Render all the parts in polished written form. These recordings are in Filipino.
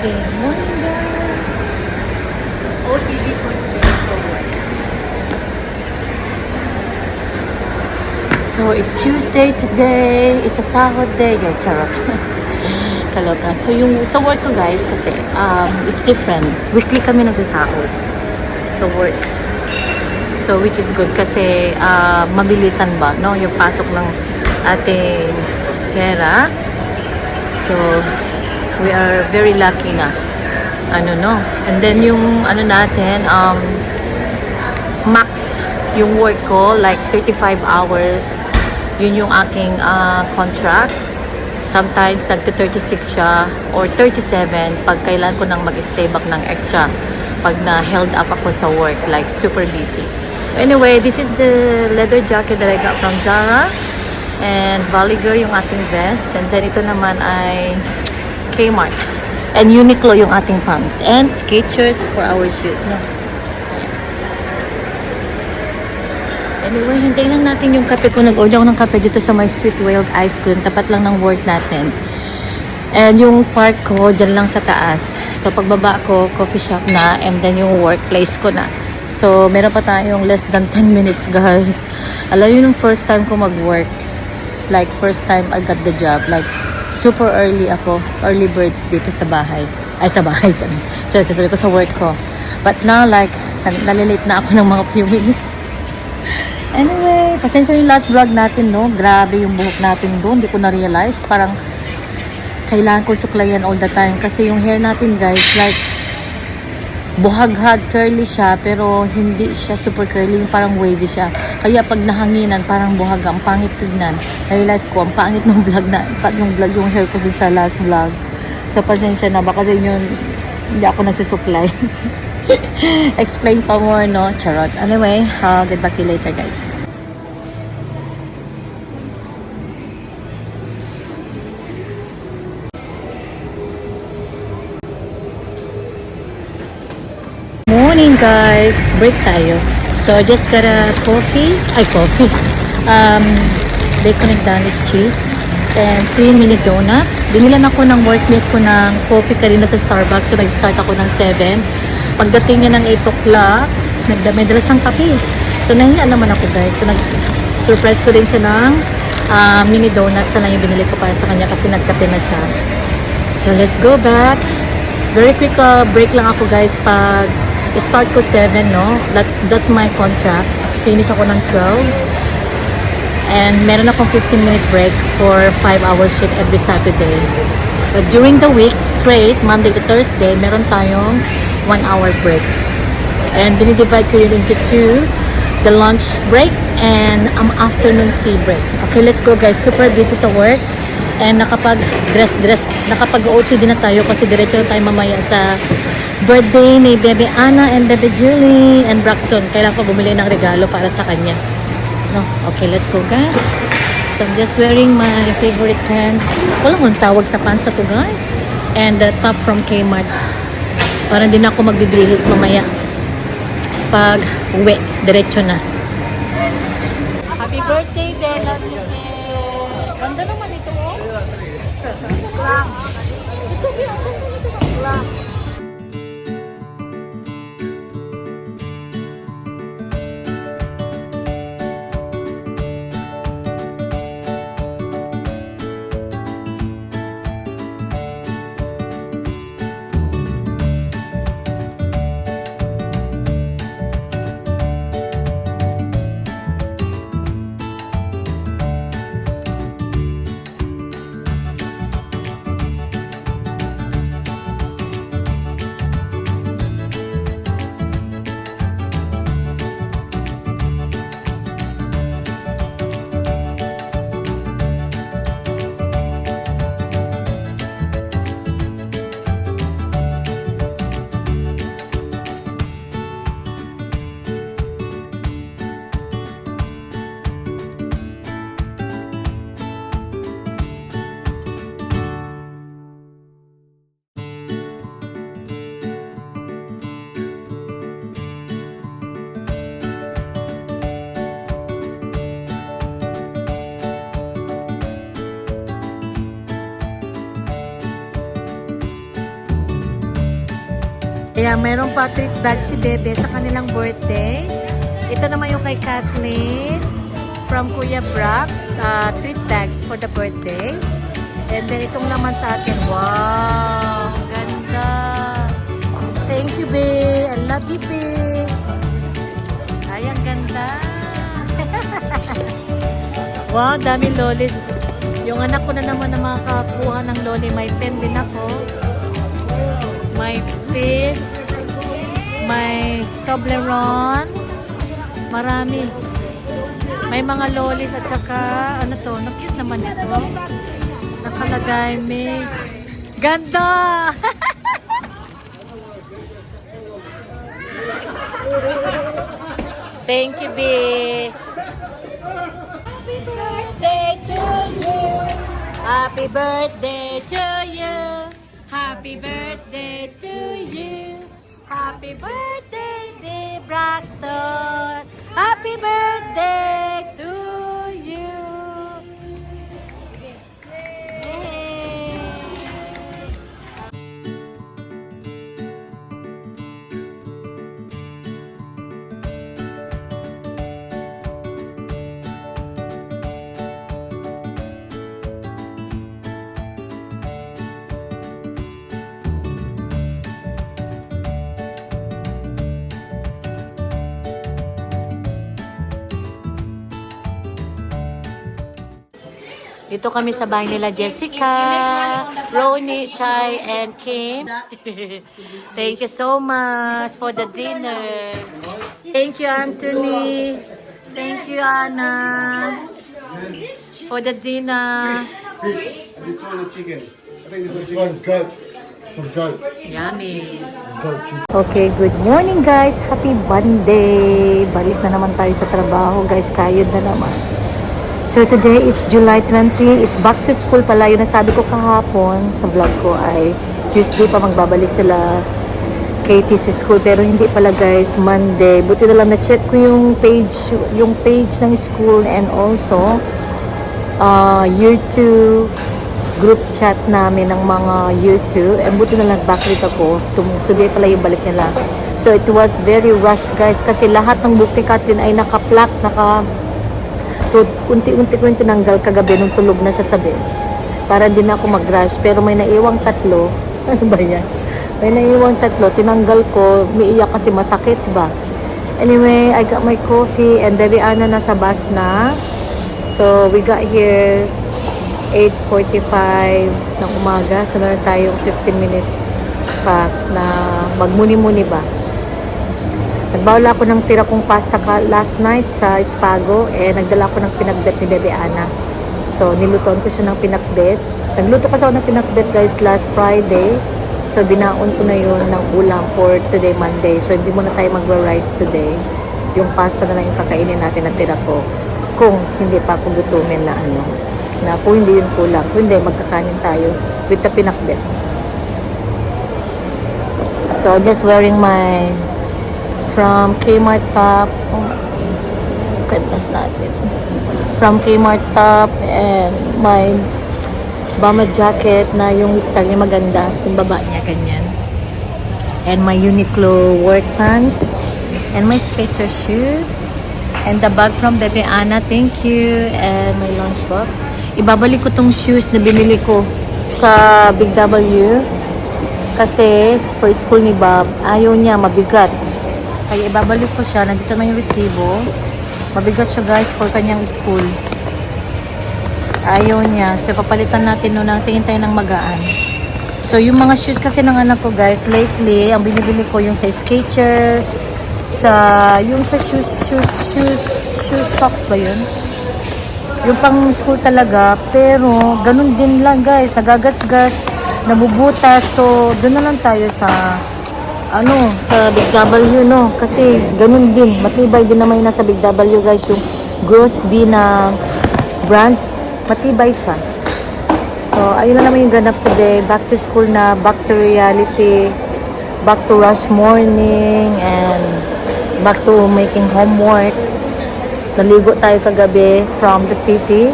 Okay, morning guys. OTD for today for work. So it's Tuesday today. It's a sahod day. Your charot. Kaloka. So yung sa work ko guys kasi it's different. Weekly kami nagsasahod. So work. So which is good kasi mabilisan ba no yung pasok ng ating pera. So we are very lucky na no, and then yung natin max yung work ko like 35 hours yun yung aking contract. Sometimes nagte 36 siya or 37 pag kailan ko nang mag-stay back ng extra pag na held up ako sa work like super busy. Anyway, this is the leather jacket that I got from Zara and Valiger yung ating vest, and then ito naman ay Kmart and Uniqlo yung ating pants and Skechers for our shoes, no? Anyway, hintayin lang natin yung kape ko. Nag-order ako ng kape dito sa my Sweet Wild Ice Cream, tapat lang ng work natin, and yung park ko dyan lang sa taas. So pagbaba ko, coffee shop na, and then yung workplace ko na. So meron pa tayong less than 10 minutes guys. Alam yun yung first time ko mag-work, like first time I got the job, like super early ako, early birds dito sa bahay. Ay, sa bahay, sorry ko sa work ko. But now, like, nalilate na ako ng mga few minutes. Anyway, pasensya yung last vlog natin, no? Grabe yung buhok natin doon. Hindi ko na-realize. Parang, kailangan ko suklayan all the time. Kasi yung hair natin, guys, like, buhag-hag, curly siya, pero hindi siya super curly, yung parang wavy siya. Kaya pag nahanginan, parang buhag, ang pangit tignan. Na-realize ko, ang pangit ng vlog na, yung hair ko din sa last vlog. So, pasensya na, baka sa inyo, hindi ako nagsusuklay. Explain pa more, no? Charot. Anyway, I'll get back to you later, guys. Morning guys, break tayo. So I just got a coffee, bacon and Danish cheese and 3 mini donuts. Binilan ako ng workmate ko ng coffee kanina sa Starbucks, so nag-start ako ng 7. Pagdating niya ng 8 o'clock, may dala siyang kape. So nahiya naman ako guys, so nag-surprise ko din siya ng mini donuts na lang yung binili ko para sa kanya kasi nagkape na siya. So let's go back. Very quick break lang ako guys. Pag start ko 7, no? That's my contract. Finish ako ng 12. And meron akong 15-minute break for 5-hour shift every Saturday. But during the week, straight, Monday to Thursday, meron tayong 1-hour break. And dinidivide ko yun into 2. The lunch break and afternoon tea break. Okay, let's go guys. Super busy sa work. And nakapag-OT din na tayo kasi diretso na tayo mamaya sa birthday ni Bebe Anna and Bebe Julie and Braxton. Kailangan ko bumili ng regalo para sa kanya. No? Okay, let's go guys. So I'm just wearing my favorite pants. Wala mo tawag sa pants na to guys. And the top from Kmart. Para hindi na ako magbibihis mamaya. Pag uwi, diretso na. Happy birthday, Bella. Ganda naman ito, oh. Lang. Ito, lang. Kaya meron pa treat bag si Bebe sa kanilang birthday. Ito naman yung kay Kathleen from Kuya Brax. Treat bags for the birthday. And then itong naman sa akin. Wow! Ganda! Thank you, Be! I love you, Be! Ay, ang ganda! Wow, daming lolis. Yung anak ko na naman na makakakuha ng loli. May pen din ako. May pins. May Toblerone. Marami. May mga lolis at saka, ano to? Cute naman ito. Nakalagay, may ganda! Thank you, B. Happy birthday to you. Happy birthday to you. Happy birthday, dear Braxton. Happy birthday to you. Yay. Dito kami sa bahay nila Jessica, Ronnie, Shai, and Kim. Thank you so much for the dinner. Thank you, Anthony. Thank you, Anna, for the dinner. Fish. This one is chicken. I think this one's goat. From goat. Yummy. Goat chicken. Okay, good morning guys. Happy Monday. Balik na naman tayo sa trabaho guys. Kayod na naman. So today, it's July 20. It's back to school pala. Yun na sabi ko kahapon sa vlog ko ay Tuesday pa magbabalik sila Katie sa school. Pero hindi pala guys, Monday. Buti na lang na-check ko yung page ng school and also year 2 group chat namin ng mga year 2. And buti na lang backlit ako. Today pala yung balik nila. So it was very rush guys kasi lahat ng book ni Kathleen ay naka-plaque, So, unti-unti ko yung tinanggal kagabi nung tulog na siya sa bed. Para din ako mag-rush. Pero may naiwang 3. Ano ba yan? May naiwang 3. Tinanggal ko. Umiiyak kasi masakit ba? Anyway, I got my coffee and Baby Anna nasa bus na. So, we got here 8:45 ng umaga. So, meron tayong 15 minutes pa na magmuni-muni ba? Nagbawala ako ng tira kong pasta last night sa Espago nagdala ko ng pinakbet ni Bebe Ana. So, nilutoan ko siya ng pinakbet. Nagluto kasi ako ng pinakbet guys last Friday. So, binaon ko na yun ng ulam for today Monday. So, hindi muna tayo magra-rice today. Yung pasta na lang yung kakainin natin na tira ko. Kung hindi pa ako gutumin na kung hindi yun kulang. Kung hindi, magkakanin tayo with the pinakbet. So, just wearing my from Kmart top. Oh, goodness natin. From Kmart top and my bomber jacket na yung style niya maganda. Yung baba niya, ganyan. And my Uniqlo work pants. And my Skechers shoes. And the bag from Bebe Ana. Thank you. And my lunchbox. Ibabalik ko tong shoes na binili ko sa Big W. Kasi for school ni Bob, ayaw niya, mabigat. Kaya ibabalik ko siya. Nandito naman yung resibo. Mabigat siya guys for kanyang school. Ayaw niya. So papalitan natin noon ang tingin tayo ng magaan. So yung mga shoes kasi ng anak ko guys, lately, ang binibili ko yung sa Skechers, yung sa shoes socks ba yun? Yung pang school talaga. Pero ganun din lang guys. Nagagasgas, nabubutas. So doon na lang tayo sa sa Big W, no? Kasi ganun din. Matibay din naman yung nasa Big W, guys. Yung Grosby na brand. Matibay siya. So, ayun na naman yung ganap today. Back to school na. Back to reality. Back to rush morning. And back to making homework. Naligo tayo kagabi from the city.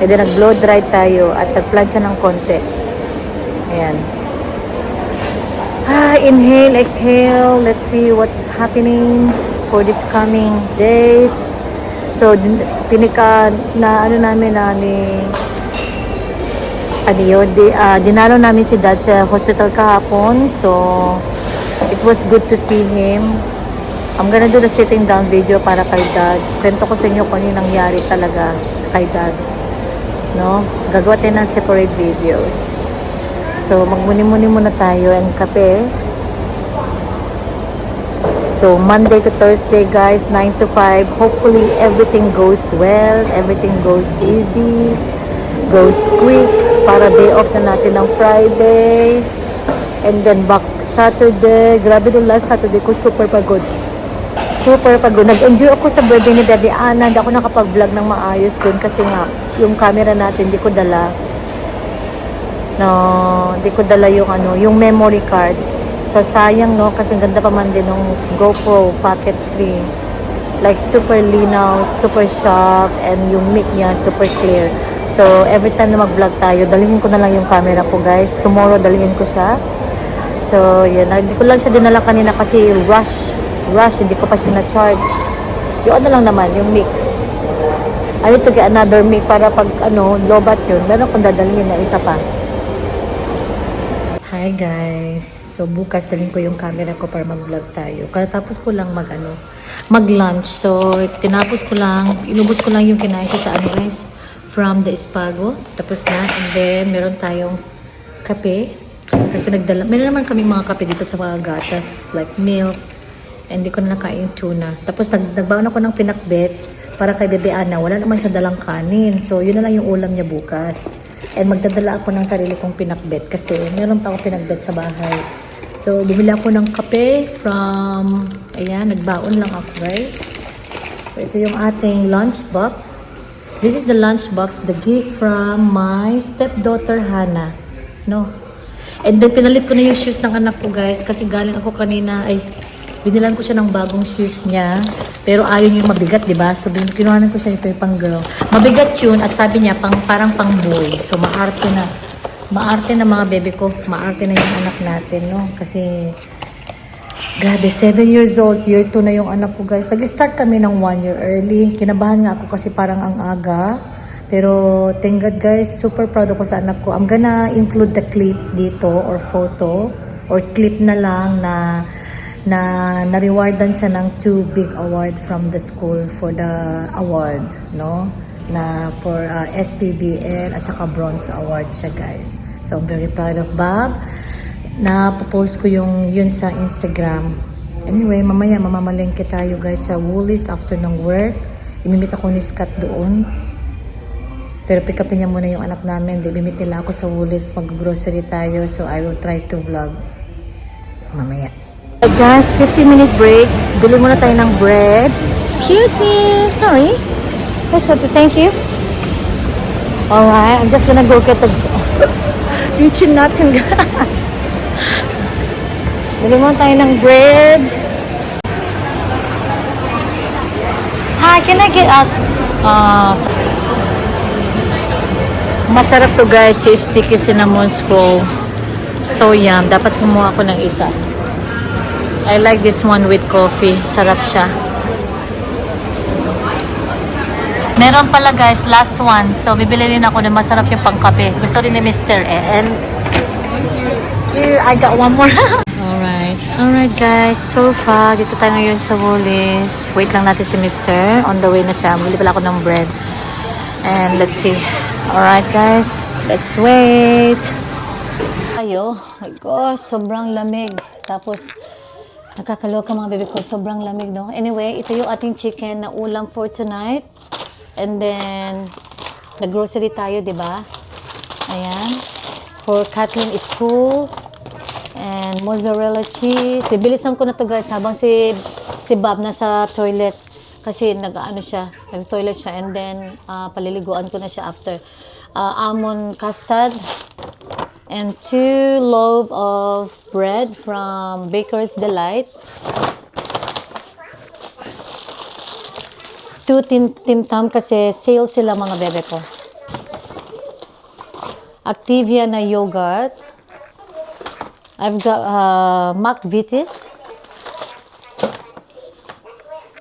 And then nag-blow dry tayo. At nag-plancha ng konti. Ayan. Inhale, exhale. Let's see what's happening for this coming days. So, pinika na ano namin na dinalo namin si Dad sa hospital kahapon. So, it was good to see him. I'm gonna do the sitting down video para kay Dad. Kwento ko sa inyo kung ano yung nangyari talaga kay Dad. No? So, gagawa tayo ng separate videos. So, magmuni-muni muna tayo and kape. So, Monday to Thursday, guys, 9 to 5. Hopefully, everything goes well. Everything goes easy. Goes quick. Para day off na natin ng Friday. And then, back Saturday. Grabe nung last Saturday ko, super pagod. Super pagod. Nag-enjoy ako sa birthday ni Daddy Ana. Hindi ako nakapag-vlog ng maayos din kasi nga, yung camera natin, di ko dala. No, di ko dala yung yung memory card. So, sayang, no? Kasi ganda pa man din ng GoPro Pocket 3. Like, super linaw, super sharp, and yung mic niya, super clear. So, every time na mag-vlog tayo, dalhin ko na lang yung camera ko, guys. Tomorrow, dalhin ko siya. So, yun. Hindi ko lang siya dinala kanina kasi rush. Hindi ko pa siya na-charge. Yung lang naman, yung mic. I need to get another mic para pag, lobat yun. Meron kong dadalhin na isa pa. Hi guys! So bukas dalhin ko yung camera ko para mag-vlog tayo. Katapos ko lang mag-lunch. So inubos ko lang yung kinain ko sa guys, from the Espago. Tapos na, and then meron tayong kape. Kasi meron naman kami mga kape dito sa mga gatas, like milk. And hindi ko na nakain yung tuna. Tapos nagbaon ako ng pinakbet para kay Bebe Ana. Wala naman siya dalang kanin. So yun na lang yung ulam niya bukas. And magdadala ako ng sarili kong pinakbet kasi meron pa akong pinakbet sa bahay. So, bumili ako ng kape from, ayan, nagbaon lang ako guys. So, ito yung ating lunch box. This is the lunch box, the gift from my stepdaughter Hannah. No? And then, pinalit ko na yung shoes ng anak ko guys kasi galing ako kanina, binilan ko siya ng bagong shoes niya. Pero ayaw niya mabigat, di ba? So, kinuhanan ko siya ito yung pang girl. Mabigat yun at sabi niya, parang pang boy. So, maarte na. Maarte na mga bebe ko. Maarte na yung anak natin, no? Kasi, grabe, 7 years old. Year 2 na yung anak ko, guys. Nag-start kami ng 1 year early. Kinabahan nga ako kasi parang ang aga. Pero, thank God, guys. Super proud ako sa anak ko. I'm gonna include the clip dito or photo or clip na lang na na-rewardan siya ng 2 big award from the school for the award, no? Na for SPBN at saka bronze award siya, guys. So, I'm very proud of Bob. Na-post ko yun sa Instagram. Anyway, mamaya mamamalengke tayo, guys, sa Woolies after ng work. Imimit ako ni Scott doon. Pero pick upin niya muna yung anak namin. Imimit nila ako sa Woolies. Mag-grocery tayo. So, I will try to vlog mamaya. Guys, 15-minute break. Bili muna tayo ng bread. Excuse me. Sorry. Yes, thank you. Alright, I'm just gonna go get the... Reaching natin. Bili muna tayo ng bread. Hi, can I get out? Masarap to guys, si sticky cinnamon scroll. So yum. Dapat kumuha ako ng isa. I like this one with coffee. Sarap siya. Meron pala guys, last one. So, bibili rin ako na masarap yung pangkape. Gusto rin ni Mr. And here, I got one more. Alright guys. So far, dito tayo ngayon sa Woolies. Wait lang natin si Mr. On the way na siya. Bili pala ako ng bread. And let's see. Alright guys. Let's wait. Ayo. Oh my gosh, sobrang lamig. Tapos, nakakaloka mga bebe ko. Sobrang lamig, no? Anyway, ito yung ating chicken na ulam for tonight. And then, nag-grocery tayo, di ba? Ayan. For Kathleen is cool. And mozzarella cheese. Bibilisan ko na to guys habang si Bob nasa toilet. Kasi nag-toilet siya. And then, paliliguan ko na siya after. Almond custard. And 2 loaf of bread from Baker's Delight. 2 Tim Tam kasi sale sila mga bebe ko. Activia na yogurt. I've got McVitie's.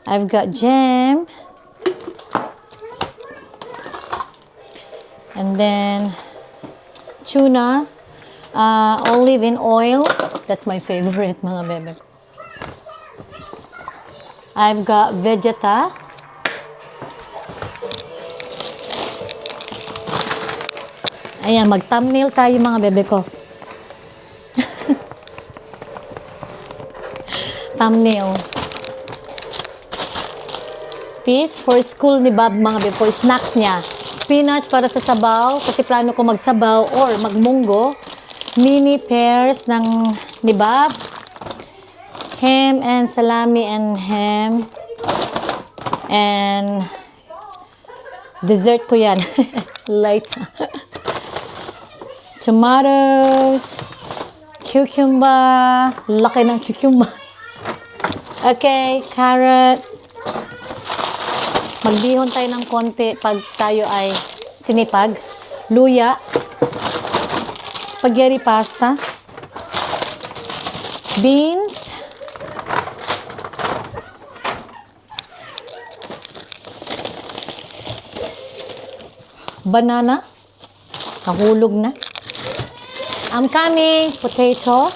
I've got jam. And then tuna, olive in oil. That's my favorite, mga bebe ko. I've got Vegeta. Ayan, mag-thumbnail tayo, mga bebe ko. Thumbnail. Peas for school ni Bob, mga bebe ko. Snacks niya. Spinach para sa sabaw, kasi plano ko magsabaw or magmunggo. Mini pears ni Bob. Ham and salami and ham. And dessert ko yan. Light. Tomatoes. Cucumber. Laki ng cucumber. Okay, carrot. Magbihon tayo ng konti pag tayo ay sinipag. Luya. Spaghetti pasta. Beans. Banana. Nahulog na. I'm coming. Potato.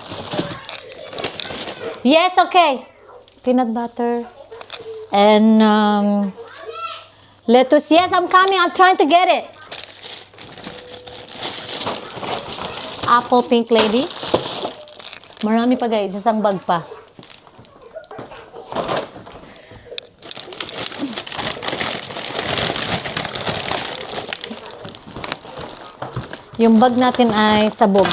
Yes, okay. Peanut butter. And lettuce. Yes, I'm coming. I'm trying to get it. Apple pink lady. Marami pa guys. Isang bag pa. Yung bag natin ay sabog.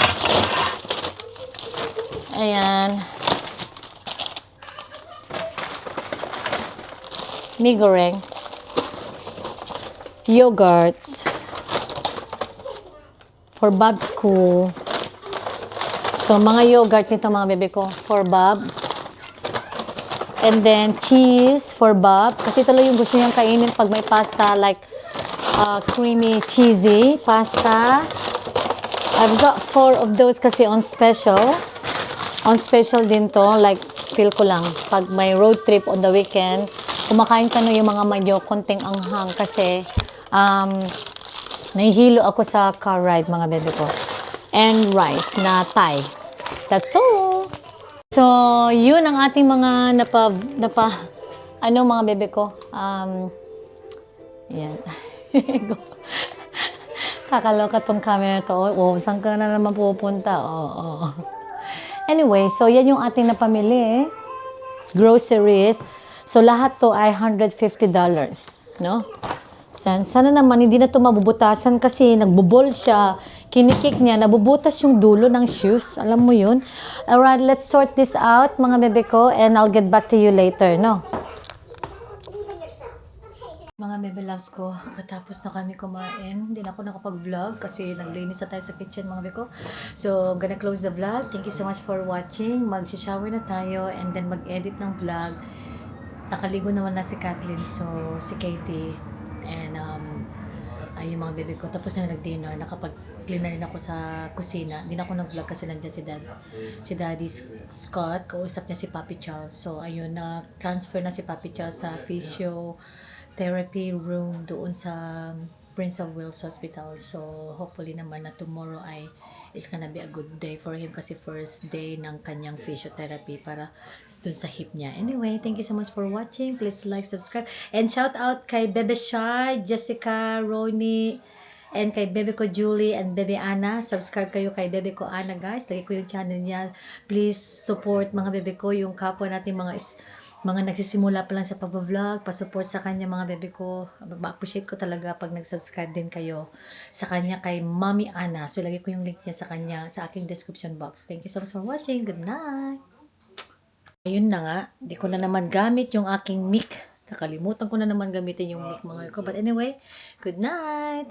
Ayan. Mee goreng. Yogurts. For Bob's school. So, mga yogurt nito mga bebe ko. For Bob. And then, cheese for Bob. Kasi ito lang yung gusto niyang kainin pag may pasta. Like, creamy, cheesy pasta. I've got 4 of those kasi on special. On special din to. Like, feel ko lang. Pag may road trip on the weekend, kumakain ka no yung mga medyo konting anghang kasi nahihilo ako sa car ride, mga bebe ko. And rice na Thai. That's all. So, yun ang ating mga mga bebe ko. Yan. Kakalokat pang camera to. Oh, saan ka na naman pupunta? Oh. Anyway, so yan yung ating napamili. Groceries. So, lahat to ay $150. No? Sana naman hindi na to mabubutasan kasi nagbubol siya. Kinikik niya, nabubutas yung dulo ng shoes. Alam mo yun? Alright, let's sort this out, mga bebe ko, and I'll get back to you later, no? Mga bebe loves ko, katapos na kami kumain. Hindi na ako nakapag-vlog kasi naglinis na tayo sa kitchen, mga bebe ko. So, I'm gonna close the vlog. Thank you so much for watching. Mag-shower na tayo and then mag-edit ng vlog. Nakaligo naman na si Kathleen, so si Katie. And ay yung mga bebe ko. Tapos na nag-dinner, nakapag-clean na rin ako sa kusina. Hindi na ako nag-vlog kasi nandiyan si Daddy Scott. Kausap niya si Papi Charles. So, ayun, na-transfer na si Papi Charles sa physiotherapy room doon sa Prince of Wales Hospital. So, hopefully naman na tomorrow ay it's gonna be a good day for him kasi first day ng kanyang physiotherapy para dun sa hip niya. Anyway, thank you so much for watching. Please like, subscribe, and shout out kay Bebe Shai, Jessica, Ronnie, and kay Bebe ko Julie and Bebe Ana. Subscribe kayo kay Bebe ko Ana, guys. Lagay ko yung channel niya. Please support mga bebe ko, yung kapwa natin mga nagsisimula pa lang sa pag-vlog, pa-support sa kanya mga bebe ko. Ma-appreciate ko talaga pag nag-subscribe din kayo sa kanya kay Mommy Ana. So, lagay ko yung link niya sa kanya sa aking description box. Thank you so much for watching. Good night! Ayun na nga, di ko na naman gamit yung aking mic. Nakalimutan ko na naman gamitin yung mic mga ko. But anyway, good night!